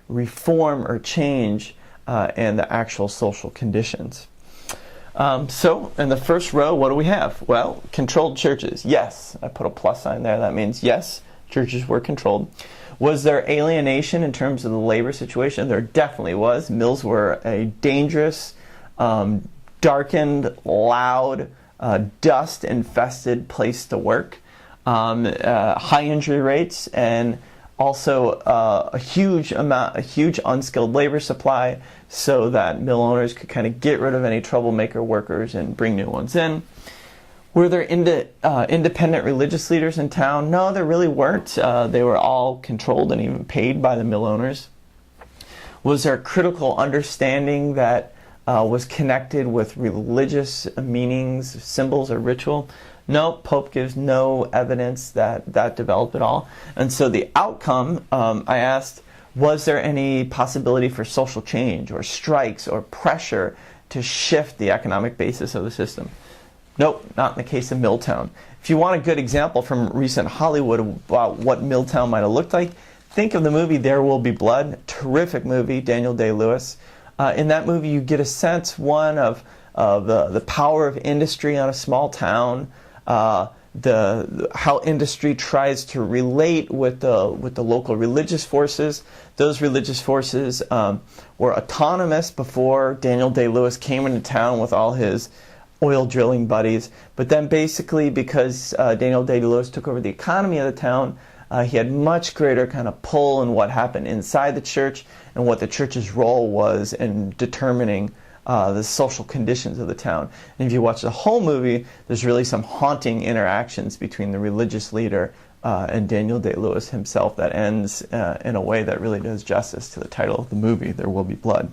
reform or change in the actual social conditions. So in the first row, what do we have? Well, controlled churches. Yes, I put a plus sign there. That means yes, churches were controlled. Was there alienation in terms of the labor situation? There definitely was. Mills were a dangerous, darkened, loud, dust-infested place to work. High injury rates, and also a huge unskilled labor supply, so that mill owners could kind of get rid of any troublemaker workers and bring new ones in. Were there independent religious leaders in town? No, there really weren't. They were all controlled and even paid by the mill owners. Was there critical understanding that was connected with religious meanings, symbols, or ritual? No, Pope gives no evidence that that developed at all. And so the outcome, I asked, was there any possibility for social change or strikes or pressure to shift the economic basis of the system? Nope, not in the case of Milltown. If you want a good example from recent Hollywood about what Milltown might have looked like, think of the movie There Will Be Blood. Terrific movie, Daniel Day-Lewis. In that movie, you get a sense, one, of the power of industry on a small town, how industry tries to relate with the local religious forces. Those religious forces were autonomous before Daniel Day-Lewis came into town with all his oil drilling buddies. But then basically, because Daniel Day-Lewis took over the economy of the town, he had much greater kind of pull in what happened inside the church and what the church's role was in determining the social conditions of the town. And if you watch the whole movie, there's really some haunting interactions between the religious leader and Daniel Day-Lewis himself that ends in a way that really does justice to the title of the movie, There Will Be Blood.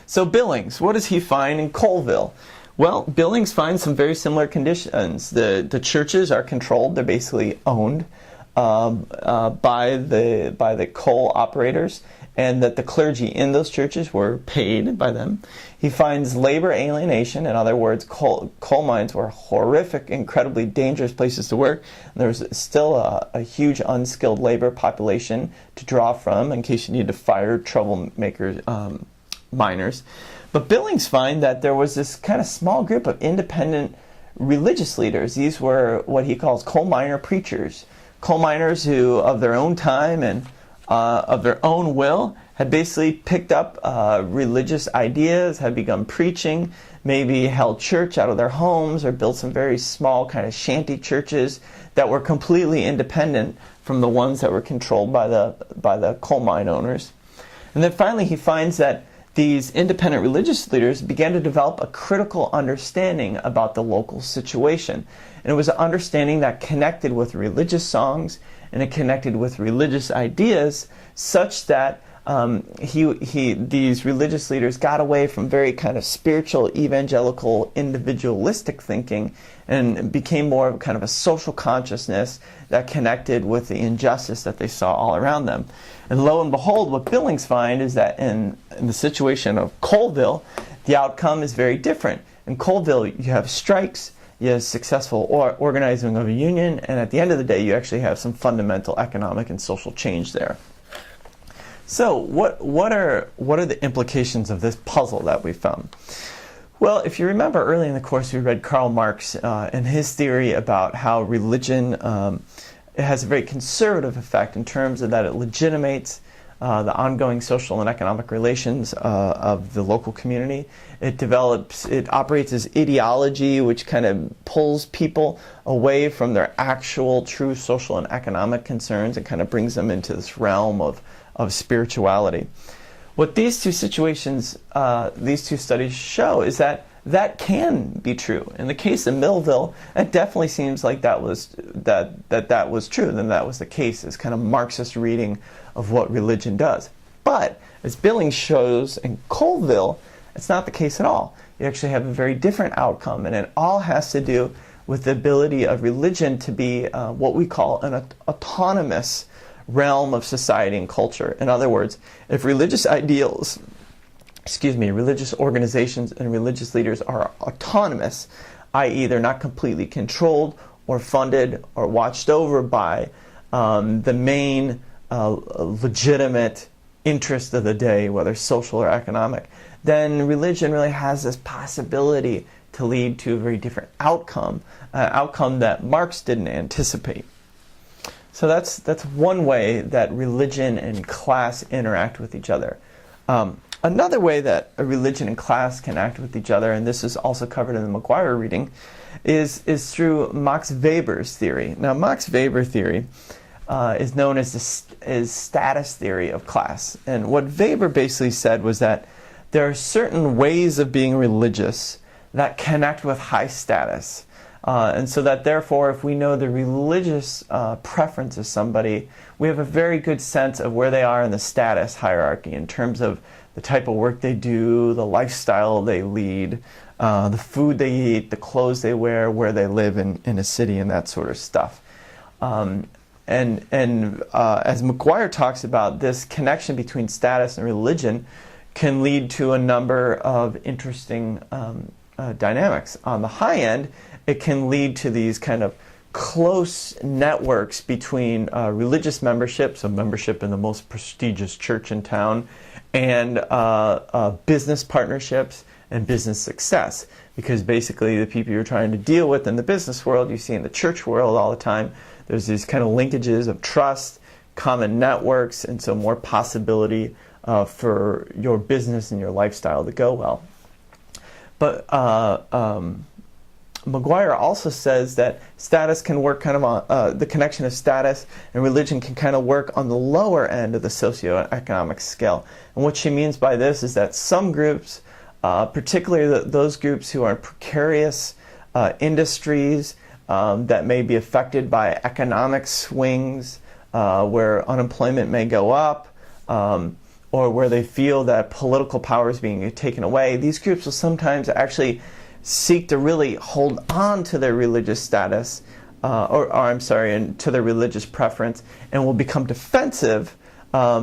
So Billings, what does he find in Colville? Well, Billings finds some very similar conditions. The churches are controlled; they're basically owned by the coal operators, and that the clergy in those churches were paid by them. He finds labor alienation. In other words, coal mines were horrific, incredibly dangerous places to work. And there was still a huge unskilled labor population to draw from in case you need to fire troublemakers, miners. But Billings find that there was this kind of small group of independent religious leaders. These were what he calls coal miner preachers. Coal miners who, of their own time and of their own will, had basically picked up religious ideas, had begun preaching, maybe held church out of their homes, or built some very small kind of shanty churches that were completely independent from the ones that were controlled by the coal mine owners. And then finally he finds that these independent religious leaders began to develop a critical understanding about the local situation. And it was an understanding that connected with religious songs and it connected with religious ideas, such that these religious leaders got away from very kind of spiritual, evangelical, individualistic thinking and became more of kind of a social consciousness that connected with the injustice that they saw all around them. And lo and behold, what Billings finds is that in the situation of Colville, the outcome is very different. In Colville, you have strikes, you have successful organizing of a union, and at the end of the day, you actually have some fundamental economic and social change there. So what are the implications of this puzzle that we found? Well, if you remember early in the course, we read Karl Marx and his theory about how religion it has a very conservative effect in terms of that it legitimates the ongoing social and economic relations of the local community. It operates as ideology, which kind of pulls people away from their actual true social and economic concerns and kind of brings them into this realm of spirituality. What these two situations, these two studies show is that can be true. In the case of Millville, it definitely seems like that was true. Then that was the case. It's kind of Marxist reading of what religion does. But as Billings shows in Colville, it's not the case at all. You actually have a very different outcome, and it all has to do with the ability of religion to be what we call an autonomous realm of society and culture. In other words, if religious organizations and religious leaders are autonomous, i.e. they're not completely controlled or funded or watched over by the main legitimate interest of the day, whether social or economic, then religion really has this possibility to lead to a very different outcome, an outcome that Marx didn't anticipate. So that's one way that religion and class interact with each other. Another way that a religion and class can act with each other, and this is also covered in the McGuire reading, is through Max Weber's theory. Now, Max Weber theory is known as status theory of class. And what Weber basically said was that there are certain ways of being religious that connect with high status. And so that therefore, if we know the religious preference of somebody, we have a very good sense of where they are in the status hierarchy in terms of the type of work they do, the lifestyle they lead, the food they eat, the clothes they wear, where they live in a city, and that sort of stuff. And as McGuire talks about, this connection between status and religion can lead to a number of interesting dynamics. On the high end, it can lead to these kind of close networks between religious membership, so membership in the most prestigious church in town, and business partnerships and business success. Because basically the people you're trying to deal with in the business world, you see in the church world all the time, there's these kind of linkages of trust, common networks, and so more possibility for your business and your lifestyle to go well. But McGuire also says that status can work kind of on the connection of status and religion can kind of work on the lower end of the socioeconomic scale. And what she means by this is that some groups, particularly those groups who are in precarious industries that may be affected by economic swings, where unemployment may go up, or where they feel that political power is being taken away, these groups will sometimes actually seek to really hold on to their religious status, and to their religious preference, and will become defensive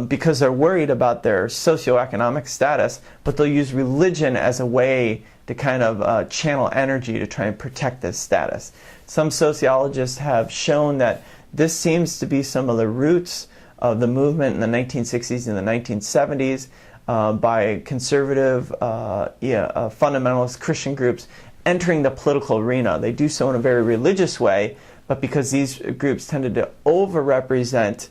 because they're worried about their socioeconomic status, but they'll use religion as a way to kind of channel energy to try and protect this status. Some sociologists have shown that this seems to be some of the roots of the movement in the 1960s and the 1970s, by conservative, fundamentalist Christian groups entering the political arena. They do so in a very religious way, but because these groups tended to overrepresent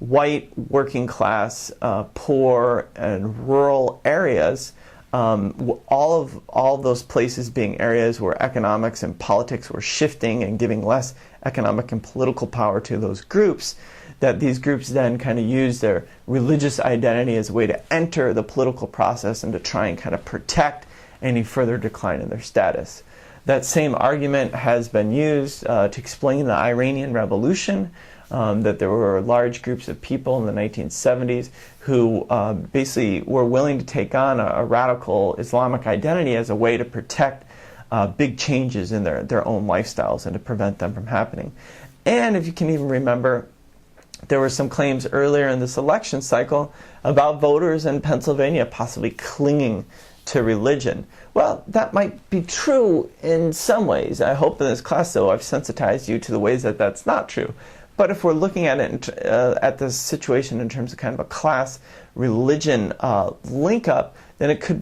white, working class, poor, and rural areas, all those places being areas where economics and politics were shifting and giving less economic and political power to those groups, that these groups then kind of use their religious identity as a way to enter the political process and to try and kind of protect any further decline in their status. That same argument has been used to explain the Iranian Revolution, that there were large groups of people in the 1970s who basically were willing to take on a radical Islamic identity as a way to protect big changes in their own lifestyles and to prevent them from happening. And if you can even remember, there were some claims earlier in this election cycle about voters in Pennsylvania possibly clinging to religion. Well, that might be true in some ways. I hope in this class, though, I've sensitized you to the ways that that's not true. But if we're looking at it at the situation in terms of kind of a class-religion link-up, then it could